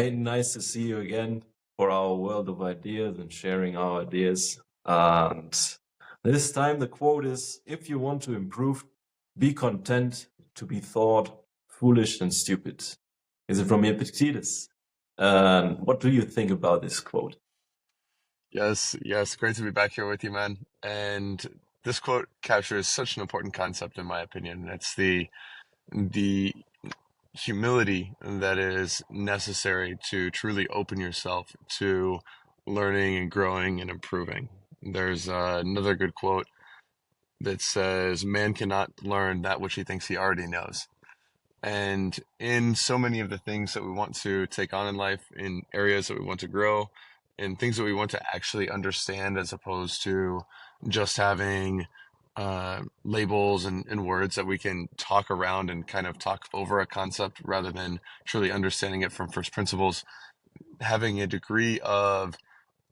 Peyton, nice to see you again for our world of ideas and sharing our ideas. And this time the quote is, if you want to improve, be content to be thought foolish and stupid. Is it from Epictetus? And what do you think about this quote? Yes, yes, great to be back here with you, man. And this quote captures such an important concept in my opinion. It's the humility that is necessary to truly open yourself to learning and growing and improving. There's another good quote that says, "Man cannot learn that which he thinks he already knows." And in so many of the things that we want to take on in life, in areas that we want to grow, in things that we want to actually understand, as opposed to just having labels and words that we can talk around and kind of talk over a concept rather than truly understanding it from first principles, having a degree of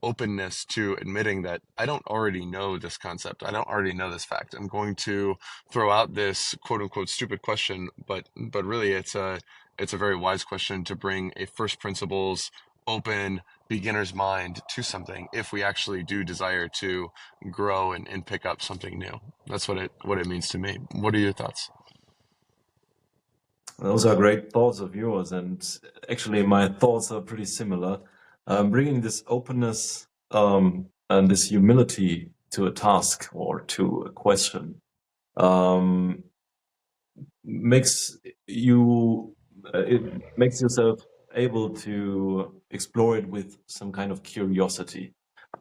openness to admitting that I don't already know this concept. I don't already know this fact. I'm going to throw out this quote unquote stupid question, but really it's a very wise question to bring a first principles open beginner's mind to something if we actually do desire to grow and pick up something new. That's what it means to me. What are your thoughts? Those are great thoughts of yours, and actually my thoughts are pretty similar. Bringing this openness and this humility to a task or to a question um, makes you it makes yourself able to explore it with some kind of curiosity.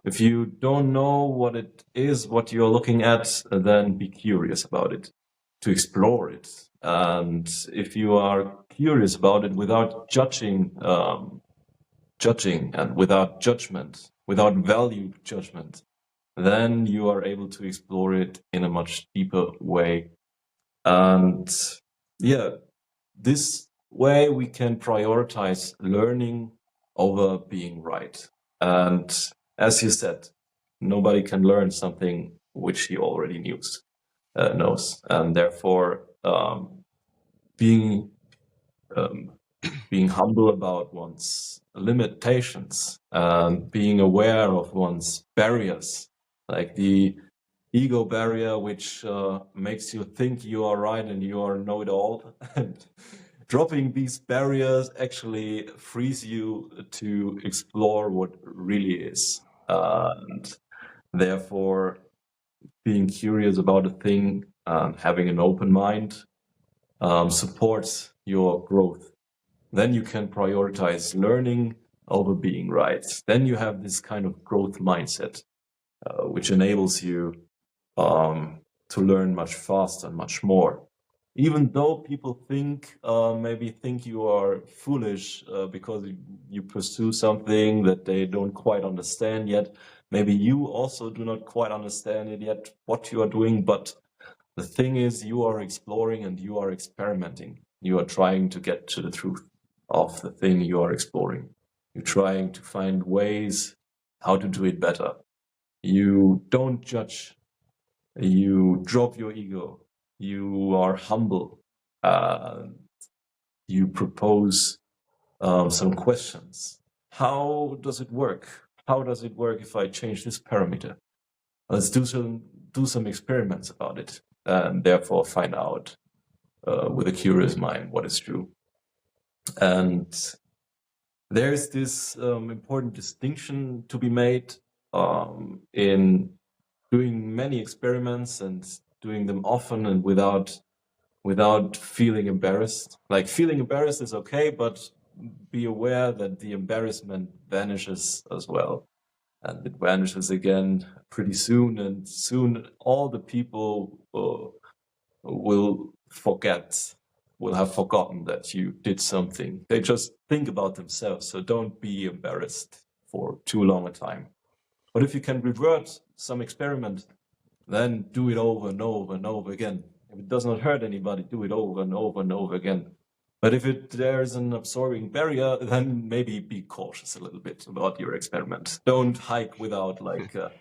If you don't know what it is, what you're looking at, then be curious about it, to explore it. And if you are curious about it without judging and without judgment, without value judgment, then you are able to explore it in a much deeper way. And yeah, this way we can prioritize learning over being right. And as you said, nobody can learn something which he already knows. And therefore, being um, being humble about one's limitations, being aware of one's barriers, like the ego barrier, which makes you think you are right and you are know-it-all. And dropping these barriers actually frees you to explore what really is. And therefore, being curious about a thing and having an open mind supports your growth. Then you can prioritize learning over being right. Then you have this kind of growth mindset, which enables you to learn much faster and much more. Even though people maybe think you are foolish because you pursue something that they don't quite understand yet. Maybe you also do not quite understand it yet, what you are doing, but the thing is, you are exploring and you are experimenting. You are trying to get to the truth of the thing you are exploring. You're trying to find ways how to do it better. You don't judge. You drop your ego. You are humble. You propose some questions. How does it work? How does it work if I change this parameter? Let's do some experiments about it, and therefore find out with a curious mind what is true. And there's this important distinction to be made in doing many experiments and doing them often and without feeling embarrassed. Like, feeling embarrassed is okay, but be aware that the embarrassment vanishes as well. And it vanishes again pretty soon, and soon all the people will have forgotten that you did something. They just think about themselves, so don't be embarrassed for too long a time. But if you can revert some experiment, then do it over and over and over again. If it does not hurt anybody, do it over and over and over again. But if there's an absorbing barrier, then maybe be cautious a little bit about your experiment. Don't hike without like a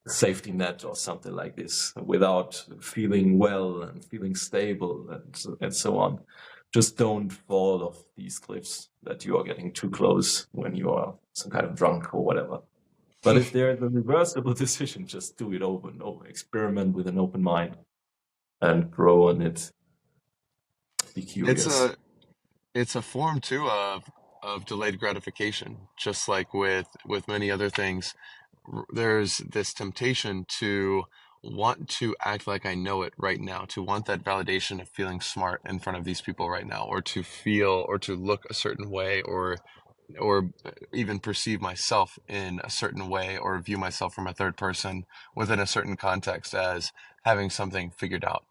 safety net or something like this, without feeling well and feeling stable and so on. just don't fall off these cliffs that you are getting too close when you are some kind of drunk or whatever. But if there is a reversible decision, just do it over and over. Experiment with an open mind and grow on it. Be It's curious. a form too of delayed gratification, just like with many other things. There's this temptation to want to act like I know it right now, to want that validation of feeling smart in front of these people right now, or to feel or to look a certain way, or even perceive myself in a certain way, or view myself from a third person within a certain context as having something figured out.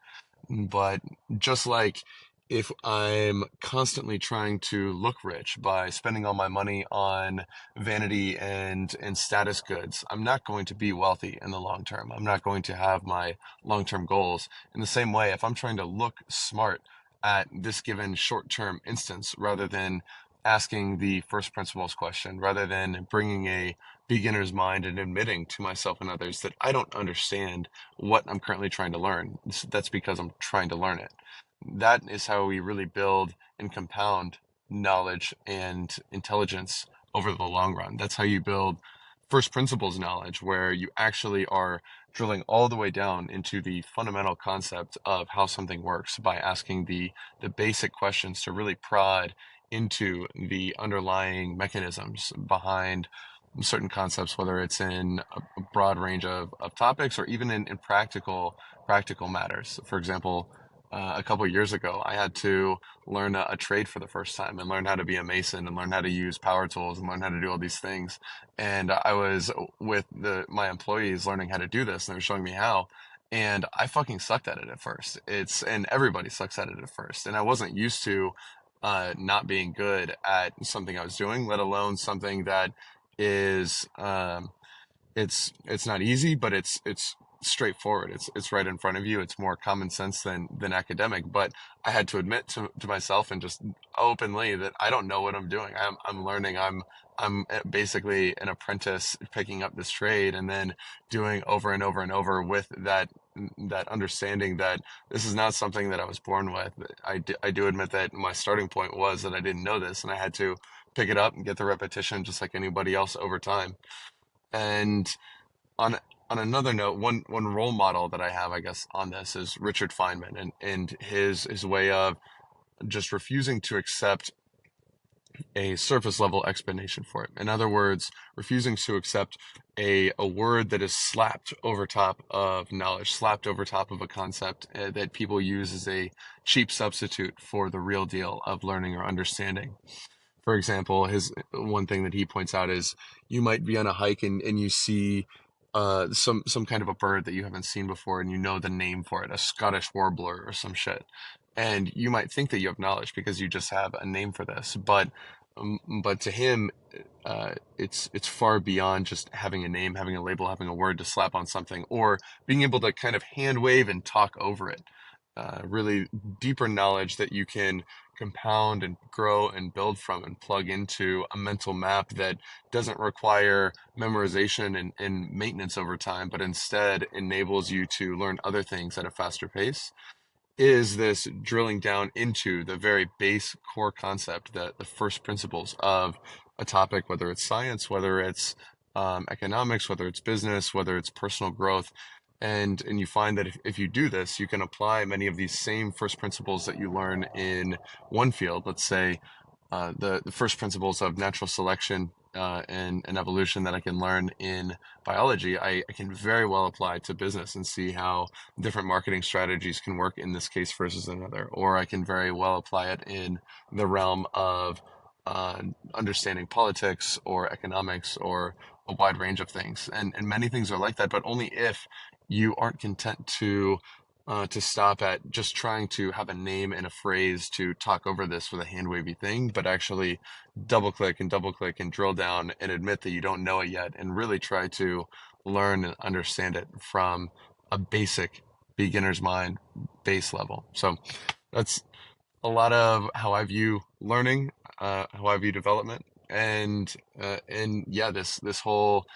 But just like if I'm constantly trying to look rich by spending all my money on vanity and status goods, I'm not going to be wealthy in the long term. I'm not going to have my long-term goals. In the same way, if I'm trying to look smart at this given short-term instance rather than asking the first principles question, rather than bringing a beginner's mind and admitting to myself and others that I don't understand what I'm currently trying to learn. That's because I'm trying to learn it. That is how we really build and compound knowledge and intelligence over the long run. That's how you build first principles knowledge, where you actually are drilling all the way down into the fundamental concept of how something works by asking the basic questions to really prod into the underlying mechanisms behind certain concepts, whether it's in a broad range of topics or even in practical matters. For example, a couple of years ago, I had to learn a trade for the first time and learn how to be a mason and learn how to use power tools and learn how to do all these things. And I was with my employees learning how to do this, and they were showing me how. And I fucking sucked at it at first. And everybody sucks at it at first. And I wasn't used to not being good at something I was doing, let alone something that is it's not easy, but it's straightforward. It's right in front of you. It's more common sense than academic. But I had to admit to myself and just openly that I don't know what I'm doing. I'm learning. I'm basically an apprentice picking up this trade and then doing over and over and over with that understanding that this is not something that I was born with. I do admit that my starting point was that I didn't know this, and I had to pick it up and get the repetition just like anybody else over time. And on on another note, one role model that I have, I guess, on this is Richard Feynman and his way of just refusing to accept a surface level explanation for it. In other words, refusing to accept a word that is slapped over top of knowledge, slapped over top of a concept that people use as a cheap substitute for the real deal of learning or understanding. For example, his one thing that he points out is you might be on a hike and you see some kind of a bird that you haven't seen before and you know the name for it, a Scottish warbler or some shit. And you might think that you have knowledge because you just have a name for this, but to him, it's far beyond just having a name, having a label, having a word to slap on something, or being able to kind of hand wave and talk over it. Really deeper knowledge that you can compound and grow and build from and plug into a mental map that doesn't require memorization and maintenance over time, but instead enables you to learn other things at a faster pace, is this drilling down into the very base core concept, the first principles of a topic, whether it's science, whether it's economics, whether it's business, whether it's personal growth. And you find that if you do this, you can apply many of these same first principles that you learn in one field. Let's say the first principles of natural selection and evolution that I can learn in biology, I can very well apply to business and see how different marketing strategies can work in this case versus another. Or I can very well apply it in the realm of understanding politics or economics or a wide range of things. And many things are like that, but only if you aren't content to stop at just trying to have a name and a phrase to talk over this with a hand wavy thing, but actually double click and drill down and admit that you don't know it yet and really try to learn and understand it from a basic beginner's mind base level. So that's a lot of how I view learning, how I view development, and yeah, this whole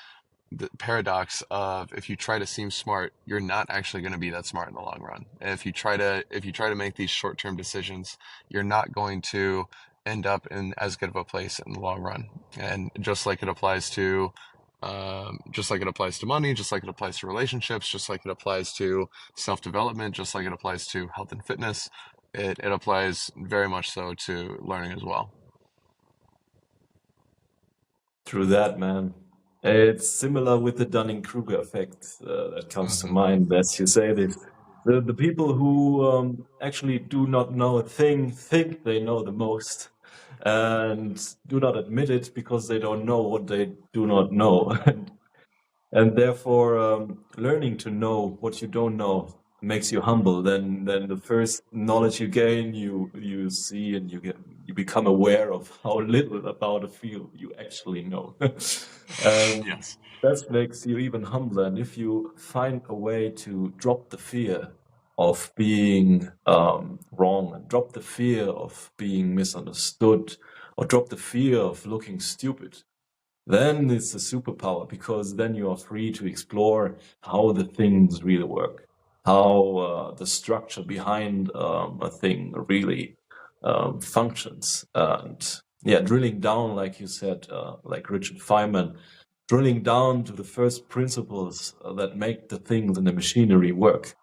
the paradox of if you try to seem smart, you're not actually going to be that smart in the long run. If you try to make these short-term decisions, you're not going to end up in as good of a place in the long run. And just like it applies to money, just like it applies to relationships, just like it applies to self-development, just like it applies to health and fitness, it applies very much so to learning as well. True that, man. It's similar with the Dunning-Kruger effect that comes to Hmm. mind as you say this. The people who actually do not know a thing think they know the most and do not admit it because they don't know what they do not know. And therefore, learning to know what you don't know makes you humble. Then the first knowledge you gain, you see and you become aware of how little about a field you actually know. And Yes. that makes you even humbler. And if you find a way to drop the fear of being wrong, and drop the fear of being misunderstood, or drop the fear of looking stupid, then it's a superpower because then you are free to explore how the things really work, how the structure behind a thing really functions. And yeah, drilling down, like you said, like Richard Feynman, drilling down to the first principles that make the things in the machinery work,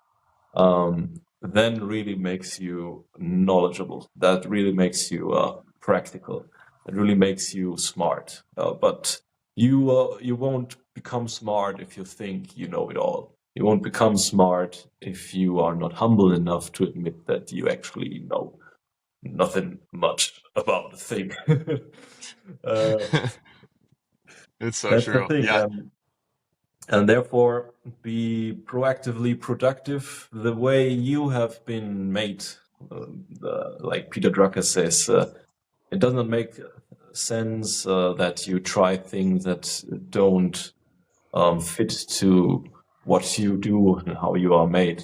then really makes you knowledgeable. That really makes you practical. It really makes you smart. But you won't become smart if you think you know it all. You won't become smart if you are not humble enough to admit that you actually know nothing much about the thing. uh, It's so that's the true. thing. Yeah. And therefore be proactively productive the way you have been made. Like Peter Drucker says, it does not make sense that you try things that don't fit to what you do and how you are made.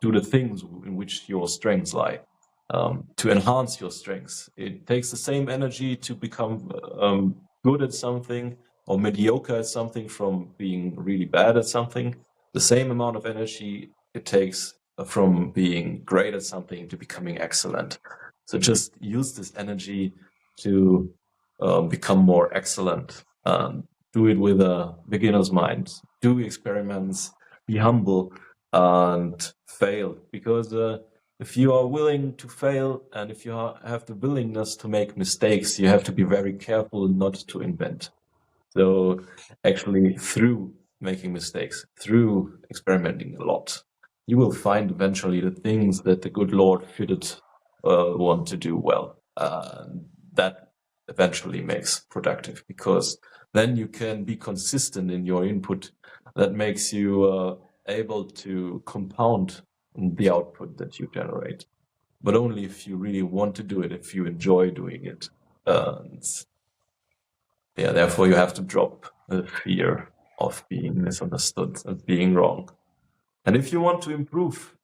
Do the things in which your strengths lie. To enhance your strengths. It takes the same energy to become good at something or mediocre at something from being really bad at something. The same amount of energy it takes from being great at something to becoming excellent. So just use this energy to become more excellent. Do it with a beginner's mind. Do experiments. Be humble and fail because if you are willing to fail and if you have the willingness to make mistakes, you have to be very careful not to invent. So actually, through making mistakes, through experimenting a lot, you will find eventually the things that the good Lord fitted one to do well. That eventually makes productive because then you can be consistent in your input. That makes you able to compound the output that you generate, but only if you really want to do it, if you enjoy doing it. And yeah, therefore you have to drop the fear of being misunderstood and being wrong. And if you want to improve,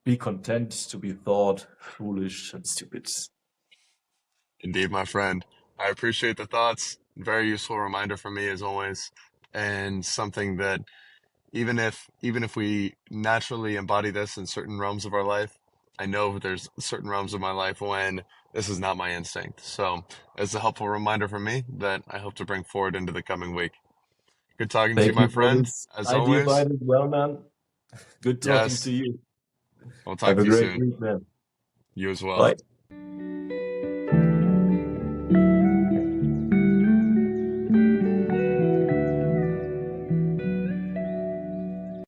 be content to be thought foolish and stupid. Indeed, my friend. I appreciate the thoughts. Very useful reminder for me as always, and something that even if we naturally embody this in certain realms of our life, I know there's certain realms of my life when this is not my instinct. So it's a helpful reminder for me that I hope to bring forward into the coming week. Good talking to you, Thank my you for friend. this As idea by always, it as well, man. Good talking to yes, you. we'll Have talk a to you great soon. week, man. You as well. Bye.